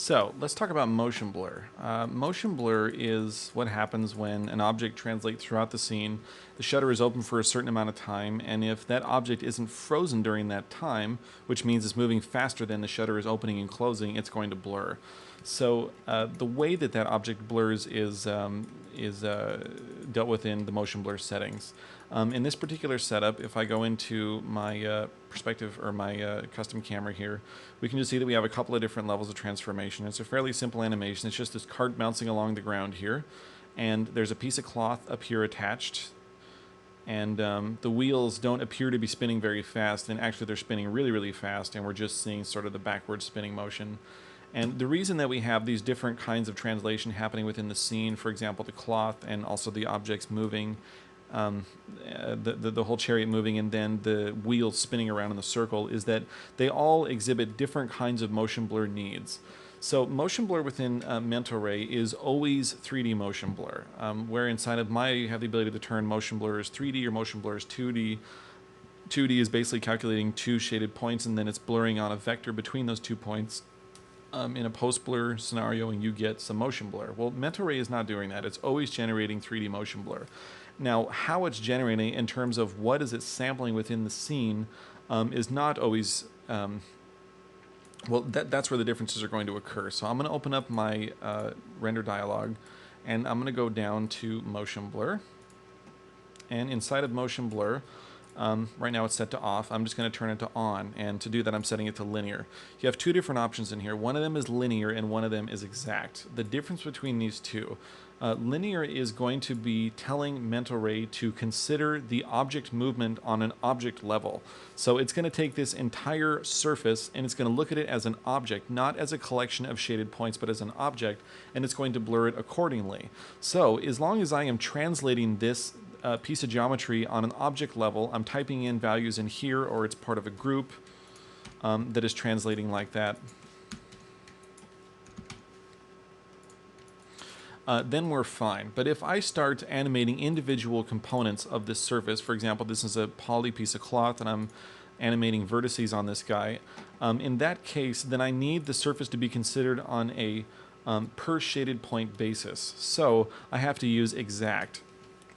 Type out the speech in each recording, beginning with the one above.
So let's talk about motion blur. Motion blur is what happens when an object translates throughout the scene. The shutter is open for a certain amount of time, and if that object isn't frozen during that time, which means it's moving faster than the shutter is opening and closing, it's going to blur. So the way that that object blurs is dealt with in the motion blur settings. In this particular setup, if I go into my perspective or my custom camera here, we can just see that we have a couple of different levels of transformation. It's a fairly simple animation. It's just this cart bouncing along the ground here, and there's a piece of cloth up here attached, and the wheels don't appear to be spinning very fast, and actually they're spinning really, really fast, and we're just seeing sort of the backward spinning motion. And the reason that we have these different kinds of translation happening within the scene, for example, the cloth and also the objects moving, the whole chariot moving and then the wheels spinning around in the circle, is that they all exhibit different kinds of motion blur needs. So motion blur within Mental Ray is always 3D motion blur, where inside of Maya you have the ability to turn motion blur as 3D or motion blur as 2D. 2D is basically calculating two shaded points and then it's blurring on a vector between those 2 points. In a post-blur scenario, and you get some motion blur. Well, Mental Ray is not doing that. It's always generating 3D motion blur. Now, how it's generating in terms of what is it sampling within the scene is not always... well, that's where the differences are going to occur. So I'm going to open up my render dialog, and I'm going to go down to motion blur. And inside of motion blur, right now it's set to off. I'm just going to turn it to on, and to do that I'm setting it to linear. You have two different options in here. One of them is linear and one of them is exact. The difference between these two, linear is going to be telling Mental Ray to consider the object movement on an object level. So it's going to take this entire surface and it's going to look at it as an object, not as a collection of shaded points, but as an object, and it's going to blur it accordingly. So as long as I am translating this piece of geometry on an object level, I'm typing in values in here, or it's part of a group that is translating like that. Then we're fine. But if I start animating individual components of this surface, for example, this is a poly piece of cloth and I'm animating vertices on this guy, in that case, then I need the surface to be considered on a per shaded point basis. So I have to use exact.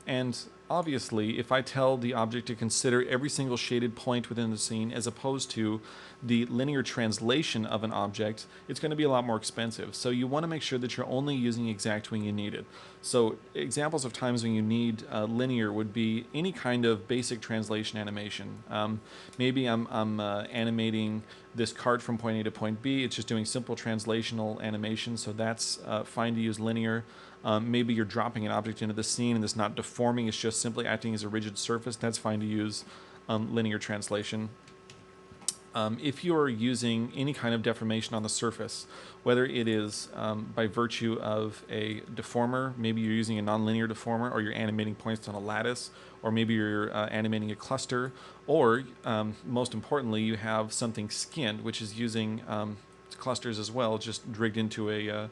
And obviously, if I tell the object to consider every single shaded point within the scene as opposed to the linear translation of an object, it's going to be a lot more expensive. So you want to make sure that you're only using exact when you need it. So examples of times when you need linear would be any kind of basic translation animation. Maybe I'm animating this cart from point A to point B. It's just doing simple translational animation, so that's fine to use linear. Maybe you're dropping an object into the scene and it's not deforming, it's just simply acting as a rigid surface. That's fine to use linear translation. If you're using any kind of deformation on the surface, whether it is by virtue of a deformer, maybe you're using a nonlinear deformer, or you're animating points on a lattice, or maybe you're animating a cluster, or most importantly, you have something skinned, which is using clusters as well, just rigged into a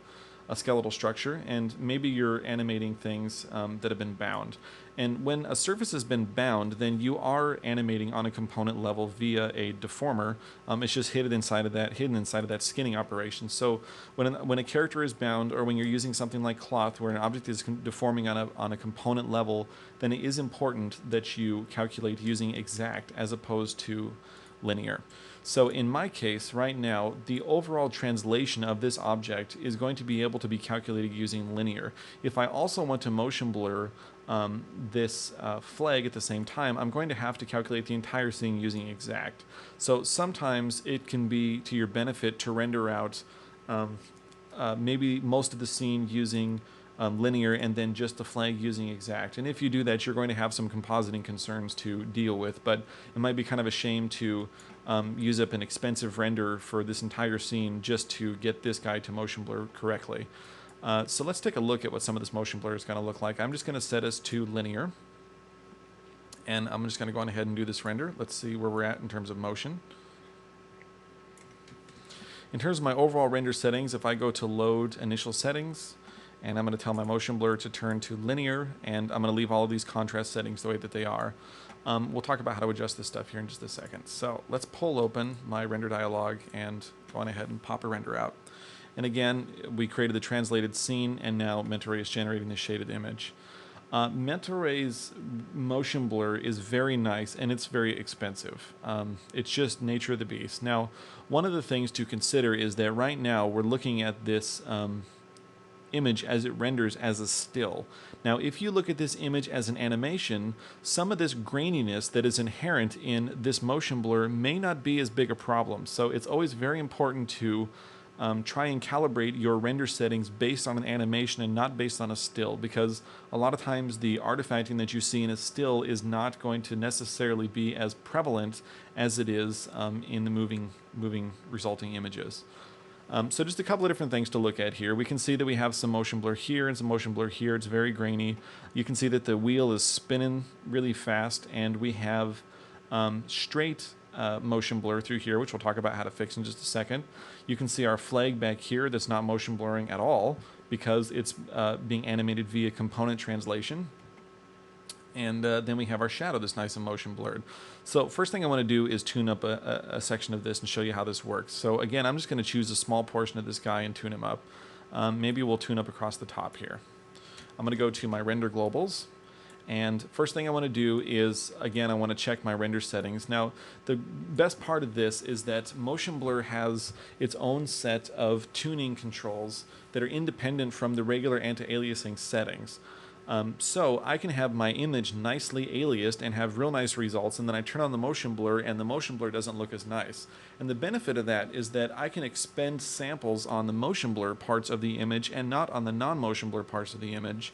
skeletal structure, and maybe you're animating things that have been bound. And when a surface has been bound, then you are animating on a component level via a deformer. It's just hidden inside of that skinning operation. So when a character is bound, or when you're using something like cloth, where an object is deforming on a component level, then it is important that you calculate using exact as opposed to linear. So in my case, right now, the overall translation of this object is going to be able to be calculated using linear. If I also want to motion blur this flag at the same time, I'm going to have to calculate the entire scene using exact. So sometimes it can be to your benefit to render out maybe most of the scene using linear and then just the flag using exact. And if you do that, you're going to have some compositing concerns to deal with, but it might be kind of a shame to use up an expensive render for this entire scene just to get this guy to motion blur correctly. So let's take a look at what some of this motion blur is going to look like. I'm just going to set us to linear, and I'm just going to go on ahead and do this render. Let's see where we're at in terms of motion. In terms of my overall render settings, if I go to load initial settings, and I'm going to tell my motion blur to turn to linear, and I'm going to leave all of these contrast settings the way that they are. We'll talk about how to adjust this stuff here in just a second. So let's pull open my render dialog and go on ahead and pop a render out. And again, we created the translated scene, and now MentaRay is generating the shaded image. MentaRay's motion blur is very nice, and it's very expensive. It's just nature of the beast. Now, one of the things to consider is that right now we're looking at this image as it renders as a still. Now, if you look at this image as an animation, some of this graininess that is inherent in this motion blur may not be as big a problem. So it's always very important to try and calibrate your render settings based on an animation and not based on a still, because a lot of times the artifacting that you see in a still is not going to necessarily be as prevalent as it is in the moving resulting images. So just a couple of different things to look at here. We can see that we have some motion blur here and some motion blur here. It's very grainy. You can see that the wheel is spinning really fast, and we have straight motion blur through here, which we'll talk about how to fix in just a second. You can see our flag back here that's not motion blurring at all because it's being animated via component translation. And then we have our shadow that's nice and motion blurred. So first thing I want to do is tune up a section of this and show you how this works. So again, I'm just going to choose a small portion of this guy and tune him up. Maybe we'll tune up across the top here. I'm going to go to my render globals. And first thing I want to do is, again, I want to check my render settings. Now, the best part of this is that motion blur has its own set of tuning controls that are independent from the regular anti-aliasing settings. So I can have my image nicely aliased and have real nice results, and then I turn on the motion blur and the motion blur doesn't look as nice. And the benefit of that is that I can expend samples on the motion blur parts of the image and not on the non-motion blur parts of the image.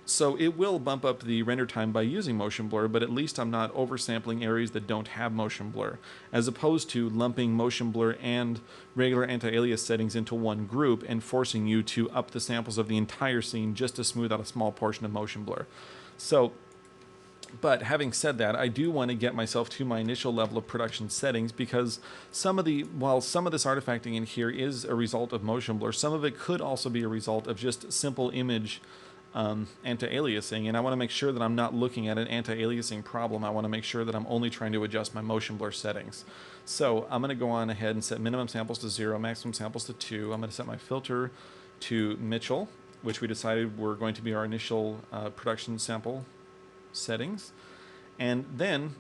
So it will bump up the render time by using motion blur, but at least I'm not oversampling areas that don't have motion blur, as opposed to lumping motion blur and regular anti-alias settings into one group and forcing you to up the samples of the entire scene just to smooth out a small portion of motion blur. So, but having said that, I do want to get myself to my initial level of production settings, because while some of this artifacting in here is a result of motion blur, some of it could also be a result of just simple image anti-aliasing, and I want to make sure that I'm not looking at an anti-aliasing problem. I want to make sure that I'm only trying to adjust my motion blur settings. So I'm going to go on ahead and set minimum samples to 0, maximum samples to 2. I'm going to set my filter to Mitchell, which we decided were going to be our initial production sample settings. And then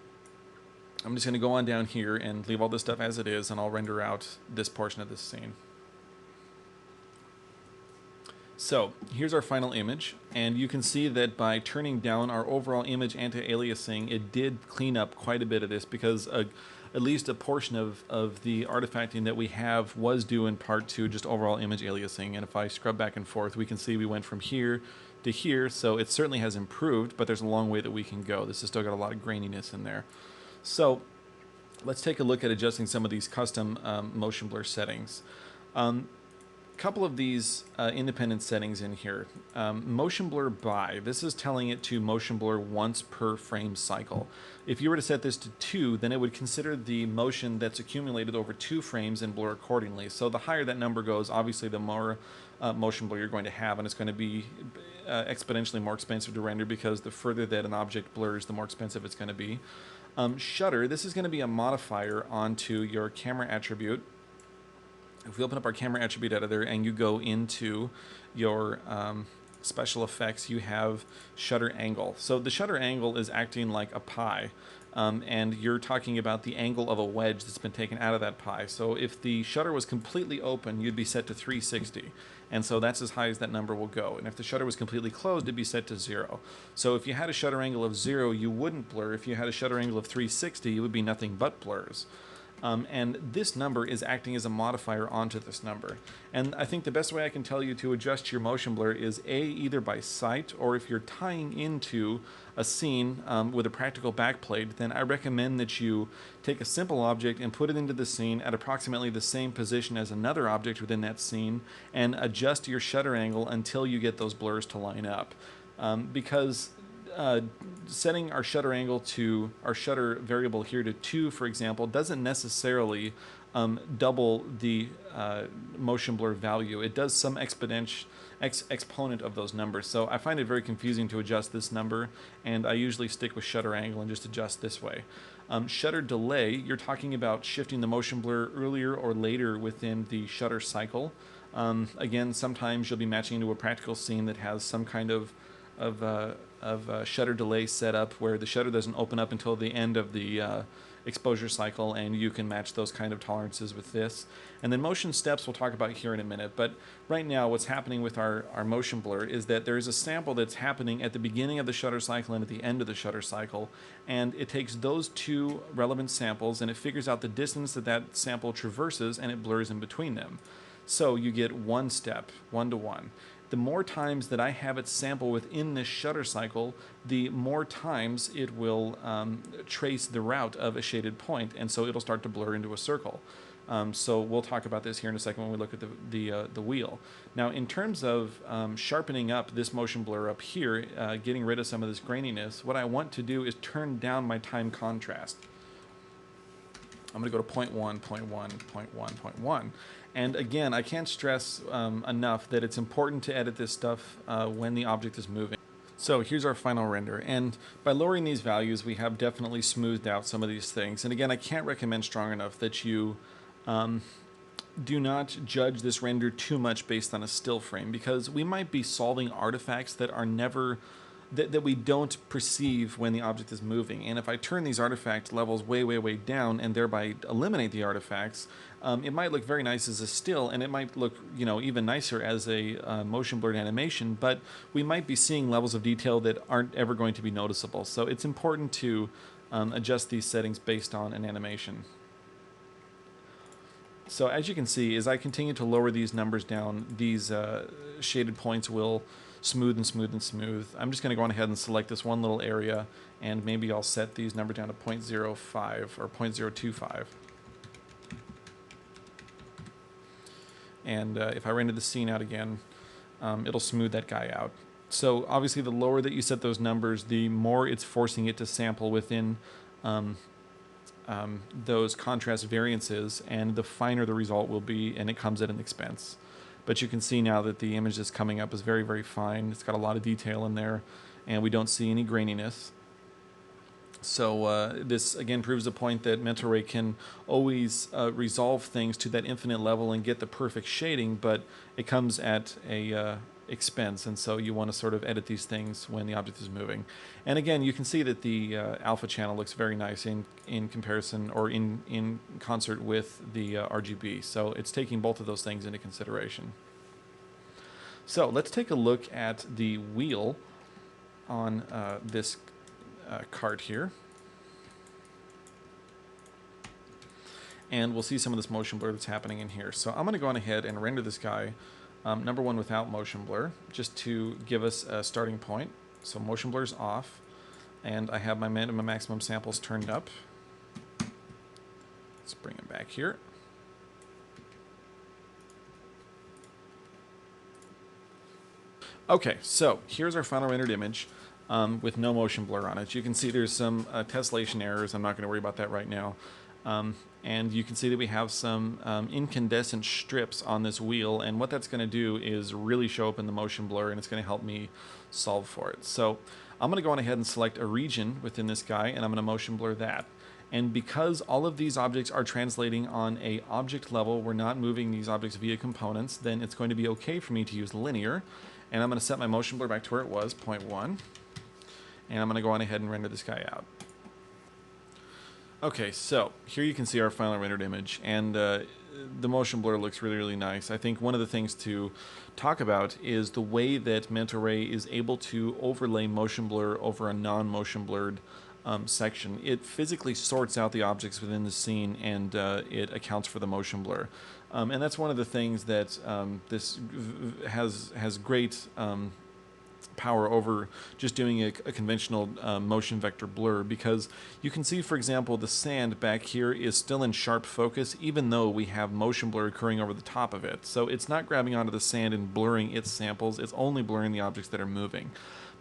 I'm just going to go on down here and leave all this stuff as it is, and I'll render out this portion of this scene. So here's our final image, and you can see that by turning down our overall image anti-aliasing, it did clean up quite a bit of this, because at least a portion of the artifacting that we have was due in part to just overall image aliasing. And if I scrub back and forth, we can see we went from here to here, so it certainly has improved, but there's a long way that we can go. This has still got a lot of graininess in there. So let's take a look at adjusting some of these custom motion blur settings. Couple of these independent settings in here. Motion blur by, this is telling it to motion blur once per frame cycle. If you were to set this to 2, then it would consider the motion that's accumulated over 2 frames and blur accordingly. So the higher that number goes, obviously the more motion blur you're going to have, and it's going to be exponentially more expensive to render, because the further that an object blurs, the more expensive it's going to be. Shutter, this is going to be a modifier onto your camera attribute. If we open up our camera attribute editor and you go into your special effects, you have shutter angle. So the shutter angle is acting like a pie, and you're talking about the angle of a wedge that's been taken out of that pie. So if the shutter was completely open, you'd be set to 360, and so that's as high as that number will go. And if the shutter was completely closed, it'd be set to 0. So if you had a shutter angle of 0, you wouldn't blur. If you had a shutter angle of 360, it would be nothing but blurs. And this number is acting as a modifier onto this number. And I think the best way I can tell you to adjust your motion blur is either by sight, or if you're tying into a scene with a practical backplate, then I recommend that you take a simple object and put it into the scene at approximately the same position as another object within that scene, and adjust your shutter angle until you get those blurs to line up. Because setting our shutter angle to our shutter variable here to 2, for example, doesn't necessarily double the motion blur value. It does some exponent of those numbers. So I find it very confusing to adjust this number, and I usually stick with shutter angle and just adjust this way. Shutter delay, you're talking about shifting the motion blur earlier or later within the shutter cycle. Again, sometimes you'll be matching into a practical scene that has some kind of shutter delay set up where the shutter doesn't open up until the end of the exposure cycle, and you can match those kind of tolerances with this. And then motion steps we'll talk about here in a minute, but right now what's happening with our motion blur is that there's a sample that's happening at the beginning of the shutter cycle and at the end of the shutter cycle, and it takes those two relevant samples and it figures out the distance that that sample traverses and it blurs in between them. So you get one step, 1-to-1. The more times that I have it sample within this shutter cycle, the more times it will trace the route of a shaded point, and so it'll start to blur into a circle. So we'll talk about this here in a second when we look at the wheel. Now, in terms of sharpening up this motion blur up here, getting rid of some of this graininess, what I want to do is turn down my time contrast. I'm going to go to 0.1, 0.1, 0.1, 0.1. And again, I can't stress enough that it's important to edit this stuff when the object is moving. So here's our final render, and by lowering these values, we have definitely smoothed out some of these things. And again, I can't recommend strong enough that you do not judge this render too much based on a still frame, because we might be solving artifacts that are never that we don't perceive when the object is moving. And if I turn these artifact levels way, way, way down and thereby eliminate the artifacts, it might look very nice as a still, and it might look, you know, even nicer as a motion blurred animation, but we might be seeing levels of detail that aren't ever going to be noticeable. So it's important to adjust these settings based on an animation. So as you can see, as I continue to lower these numbers down, these shaded points will smooth and smooth and smooth. I'm just going to go on ahead and select this one little area, and maybe I'll set these numbers down to 0.05 or 0.025. And if I render the scene out again, it'll smooth that guy out. So obviously the lower that you set those numbers, the more it's forcing it to sample within those contrast variances, and the finer the result will be, and it comes at an expense. But you can see now that the image that's coming up is very, very fine. It's got a lot of detail in there, and we don't see any graininess. So this, again, proves the point that Mental Ray can always resolve things to that infinite level and get the perfect shading, but it comes at a expense, and so you want to sort of edit these things when the object is moving. And again, you can see that the alpha channel looks very nice in comparison, or in concert with the RGB. So it's taking both of those things into consideration. So let's take a look at the wheel on this card here. And we'll see some of this motion blur that's happening in here. So I'm going to go on ahead and render this guy number one without motion blur, just to give us a starting point. So motion blur is off, and I have my minimum maximum samples turned up. Let's bring it back here. Okay, so here's our final rendered image with no motion blur on it. You can see there's some tessellation errors. I'm not going to worry about that right now. And you can see that we have some incandescent strips on this wheel, and what that's going to do is really show up in the motion blur, and it's going to help me solve for it. So I'm going to go on ahead and select a region within this guy, and I'm going to motion blur that. And because all of these objects are translating on a object level, we're not moving these objects via components, then it's going to be okay for me to use linear. And I'm going to set my motion blur back to where it was, 0.1. And I'm going to go on ahead and render this guy out. Okay, so here you can see our final rendered image, and the motion blur looks really, really nice. I think one of the things to talk about is the way that Mental Ray is able to overlay motion blur over a non-motion blurred section. It physically sorts out the objects within the scene, and it accounts for the motion blur. And that's one of the things that this has great power over just doing a conventional motion vector blur, because you can see, for example, the sand back here is still in sharp focus even though we have motion blur occurring over the top of it. So it's not grabbing onto the sand and blurring its samples, it's only blurring the objects that are moving.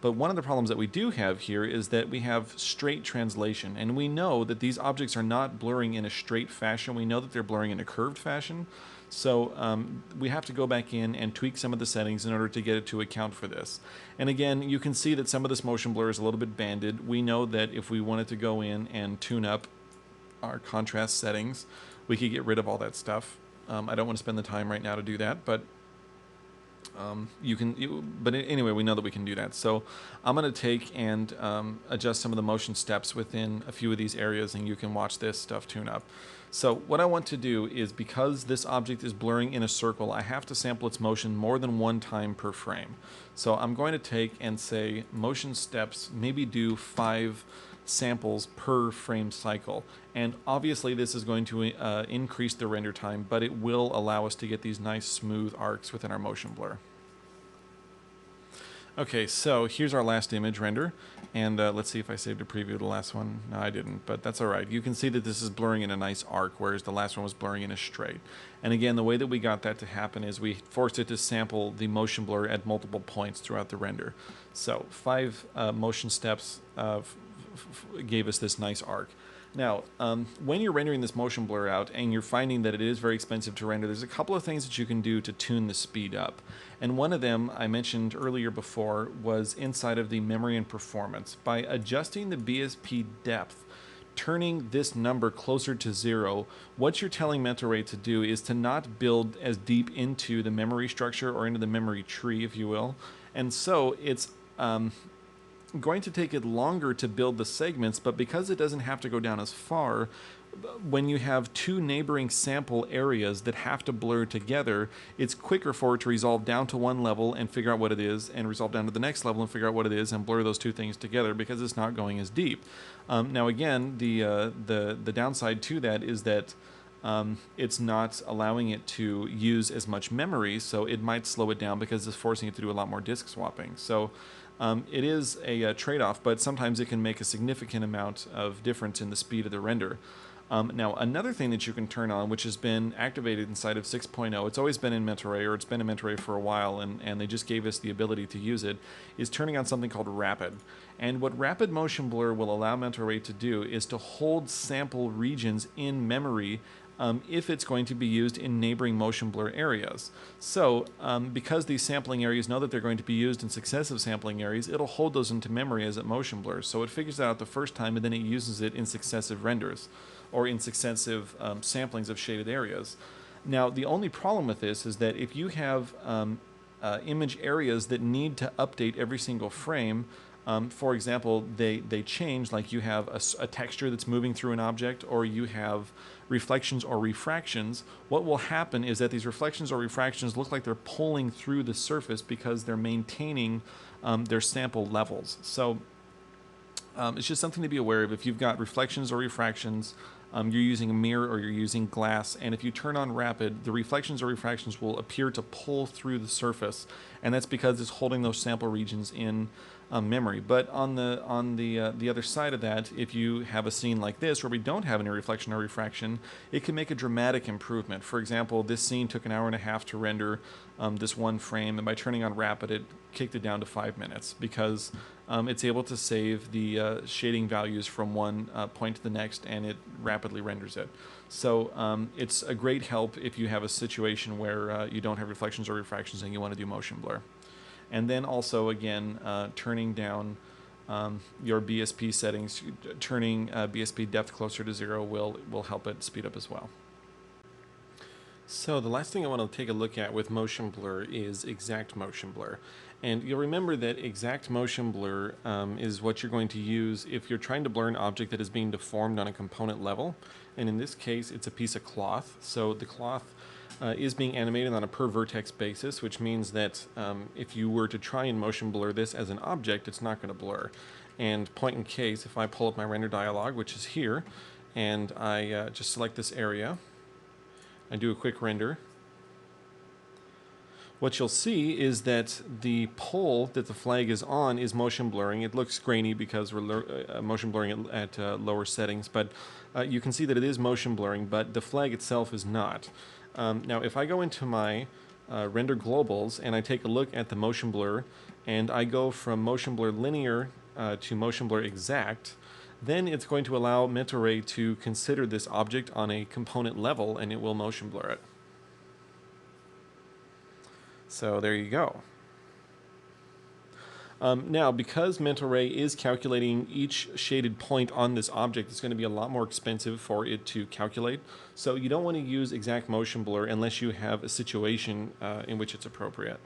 But one of the problems that we do have here is that we have straight translation, and we know that these objects are not blurring in a straight fashion. We know that they're blurring in a curved fashion. So we have to go back in and tweak some of the settings in order to get it to account for this. And again, you can see that some of this motion blur is a little bit banded. We know that if we wanted to go in and tune up our contrast settings, we could get rid of all that stuff. I don't want to spend the time right now to do that, but But anyway, we know that we can do that. So I'm going to take and adjust some of the motion steps within a few of these areas, and you can watch this stuff tune up. So what I want to do is, because this object is blurring in a circle, I have to sample its motion more than one time per frame. So I'm going to take and say motion steps, maybe do 5 samples per frame cycle. And obviously this is going to increase the render time, but it will allow us to get these nice smooth arcs within our motion blur. Okay, so here's our last image render, and let's see if I saved a preview of the last one. No, I didn't, but that's all right. You can see that this is blurring in a nice arc, whereas the last one was blurring in a straight. And again, the way that we got that to happen is we forced it to sample the motion blur at multiple points throughout the render. So 5 motion steps gave us this nice arc. Now, when you're rendering this motion blur out and you're finding that it is very expensive to render, there's a couple of things that you can do to tune the speed up. And one of them I mentioned earlier before was inside of the memory and performance. By adjusting the BSP depth, turning this number closer to 0, what you're telling mental rate to do is to not build as deep into the memory structure or into the memory tree, if you will. And so it's going to take it longer to build the segments, but because it doesn't have to go down as far, when you have 2 neighboring sample areas that have to blur together, it's quicker for it to resolve down to one level and figure out what it is, and resolve down to the next level and figure out what it is, and blur those 2 things together because it's not going as deep. Now again, the downside to that is that it's not allowing it to use as much memory, so it might slow it down because it's forcing it to do a lot more disk swapping. So it is a trade-off, but sometimes it can make a significant amount of difference in the speed of the render. Now, another thing that you can turn on, which has been activated inside of 6.0, it's always been in Mentoray, or it's been in Mentoray for a while, and they just gave us the ability to use it, is turning on something called Rapid. And what Rapid Motion Blur will allow Mentoray to do is to hold sample regions in memory if it's going to be used in neighboring motion blur areas. So because these sampling areas know that they're going to be used in successive sampling areas, it'll hold those into memory as it motion blurs. So it figures that out the first time, and then it uses it in successive renders or in successive samplings of shaded areas. Now, the only problem with this is that if you have image areas that need to update every single frame, for example, they change, like you have a texture that's moving through an object, or you have reflections or refractions. What will happen is that these reflections or refractions look like they're pulling through the surface because they're maintaining their sample levels. So it's just something to be aware of. If you've got reflections or refractions, you're using a mirror or you're using glass, and if you turn on Rapid, the reflections or refractions will appear to pull through the surface, and that's because it's holding those sample regions in memory. But on the other side of that, if you have a scene like this where we don't have any reflection or refraction, it can make a dramatic improvement. For example, this scene took an hour and a half to render this one frame, and by turning on Rapid, it kicked it down to 5 minutes because it's able to save the shading values from one point to the next, and it rapidly renders it. So it's a great help if you have a situation where you don't have reflections or refractions and you want to do motion blur. And then also, again, turning down your BSP settings, turning BSP depth closer to 0 will help it speed up as well. So the last thing I want to take a look at with motion blur is exact motion blur. And you'll remember that exact motion blur is what you're going to use if you're trying to blur an object that is being deformed on a component level. And in this case, it's a piece of cloth. So the cloth is being animated on a per vertex basis, which means that if you were to try and motion blur this as an object, it's not going to blur. And point in case, if I pull up my render dialog, which is here, and I just select this area, I do a quick render, what you'll see is that the pole that the flag is on is motion blurring. It looks grainy because we're motion blurring at lower settings, but you can see that it is motion blurring, but the flag itself is not. Now, if I go into my render globals and I take a look at the motion blur, and I go from motion blur linear to motion blur exact, then it's going to allow Mentoray to consider this object on a component level, and it will motion blur it. So there you go. Now, because Mentoray is calculating each shaded point on this object, it's going to be a lot more expensive for it to calculate. So you don't want to use exact motion blur unless you have a situation in which it's appropriate.